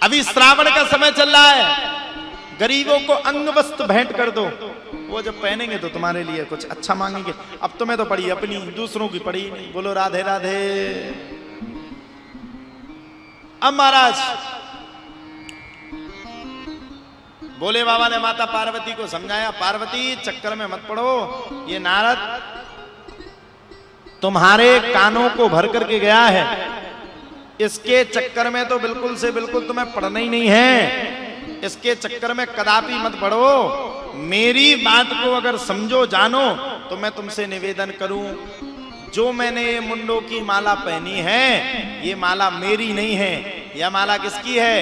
अभी श्रावण का समय चल रहा है, गरीबों को अंग वस्त्र भेंट कर दो, वो जब पहनेंगे तो तुम्हारे लिए कुछ अच्छा मांगेंगे। अब तुम्हें तो पड़ी अपनी, दूसरों की पड़ी नहीं। बोलो राधे राधे। अब महाराज बोले बाबा ने माता पार्वती को समझाया, पार्वती चक्कर में मत पड़ो, ये नारद तुम्हारे कानों को भर करके गया है, इसके चक्कर में तो बिल्कुल से बिल्कुल तुम्हें पढ़ना ही नहीं है, इसके चक्कर में कदापि मत पढ़ो। मेरी बात को अगर समझो जानो तो मैं तुमसे निवेदन करूं, जो मैंने ये मुंडों की माला पहनी है, ये माला मेरी नहीं है, यह माला किसकी है?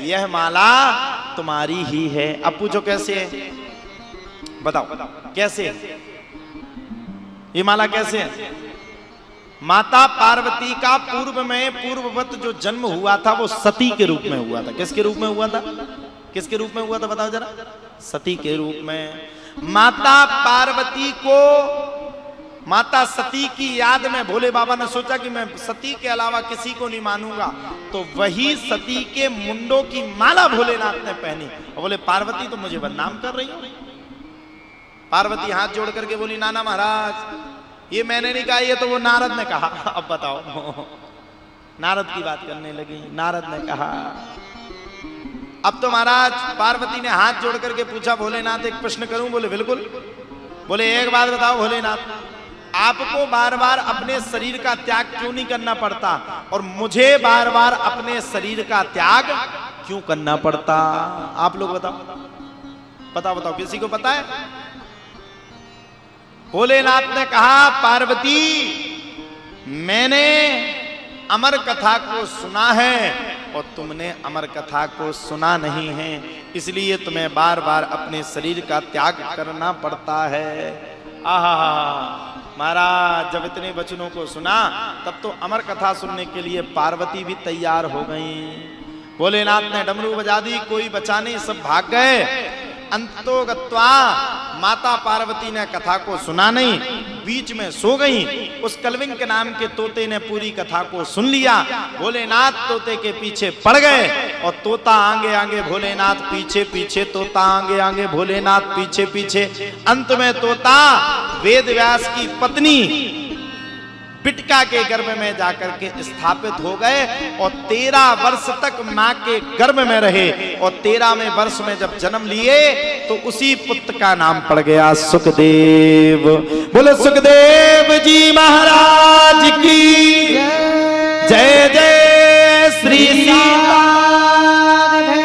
यह माला तुम्हारी ही है। अब पूछो कैसे है, बताओ कैसे है ये माला, कैसे है? माता पार्वती का पूर्व में पूर्ववत जो जन्म हुआ था वो सती के रूप में हुआ था। किसके रूप में हुआ था? किसके रूप में हुआ था बताओ जरा? सती के रूप में। माता पार्वती को माता सती की याद में भोले बाबा ने सोचा कि मैं सती के अलावा किसी को नहीं मानूंगा, तो वही सती के मुंडों की माला भोलेनाथ ने पहनी और बोले पार्वती तो मुझे बदनाम कर रही हो। पार्वती हाथ जोड़ करके बोली, नाना महाराज ये मैंने नहीं कहा, ये तो वो नारद ने कहा। अब बताओ, नारद की बात करने लगी। नारद ने कहा। अब तो महाराज पार्वती ने हाथ जोड़ करके पूछा, भोलेनाथ एक प्रश्न करूं? बोले बिल्कुल। बोले एक बात बताओ भोलेनाथ, आपको बार बार अपने शरीर का त्याग क्यों नहीं करना पड़ता और मुझे बार बार अपने शरीर का त्याग क्यों करना पड़ता? आप लोग बताओ, बताओ बताओ, किसी को पता है? भोलेनाथ ने कहा, पार्वती मैंने अमर कथा को सुना है और तुमने अमर कथा को सुना नहीं है, इसलिए तुम्हें बार बार अपने शरीर का त्याग करना पड़ता है। आहा महाराज जब इतने वचनों को सुना तब तो अमर कथा सुनने के लिए पार्वती भी तैयार हो गई। भोलेनाथ ने डमरू बजा दी, कोई बचा नहीं, सब भाग गए। अंतो गत्वा माता पार्वती ने कथा को सुना नहीं, बीच में सो गई। उस कलविंग के नाम के तोते ने पूरी कथा को सुन लिया। भोलेनाथ तोते के पीछे पड़ गए और तोता आगे आगे, भोलेनाथ पीछे पीछे, तोता आगे आगे, भोलेनाथ पीछे पीछे। अंत में तोता वेद व्यास की पत्नी पिटका के गर्भ में जाकर के स्थापित हो गए और 13 वर्ष तक मां के गर्भ में रहे और 13वें वर्ष में जब जन्म लिए तो उसी पुत्र का नाम पड़ गया सुखदेव। बोले सुखदेव जी महाराज की जय। जय श्री राधे,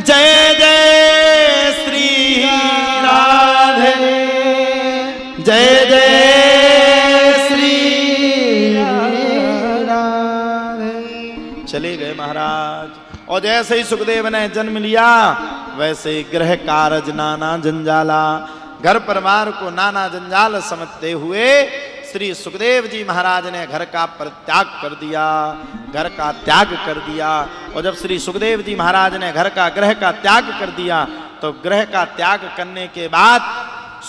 जय जय श्री राधे, जय जय चले गए महाराज। और जैसे ही सुखदेव ने जन्म लिया वैसे ही गृह कारज नाना जंजाला, घर परिवार को नाना जंजाल समझते हुए श्री सुखदेव जी महाराज ने घर का परित्याग कर दिया, घर का त्याग कर दिया। और जब श्री सुखदेव जी महाराज ने घर का गृह का त्याग कर दिया तो गृह का त्याग करने के बाद,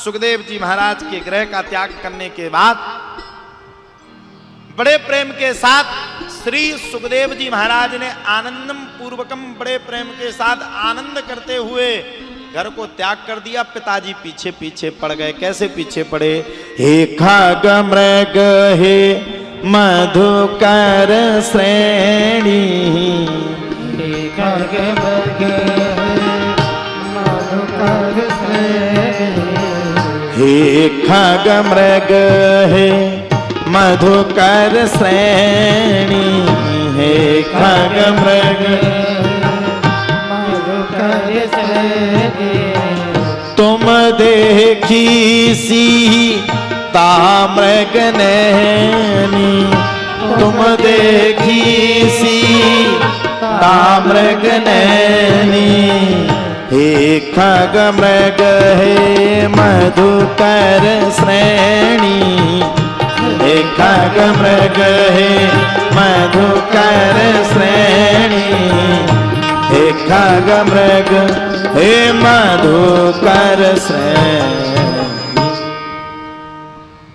सुखदेव जी महाराज के गृह का त्याग करने के बाद बड़े प्रेम के साथ श्री सुखदेव जी महाराज ने आनंदम पूर्वकम, बड़े प्रेम के साथ आनंद करते हुए घर को त्याग कर दिया। पिताजी पीछे पीछे पड़ गए। कैसे पीछे पड़े? हे खग मृग हे मधुकर श्रेणी, हे खग मृग मधुकर श्रेणी, हे खग मृग हे मधुकर श्रेणी, हे खग मृग मधुकर श्रेणी, तुम देखी सीता मृग नैनी, तुम देखी सीता मृग नैनी, हे खग मृग हे मधुकर श्रेणी, हे खग मृग हे मधुकर श्रेणी, हे खग मृग हे मधुकर श्रेणी।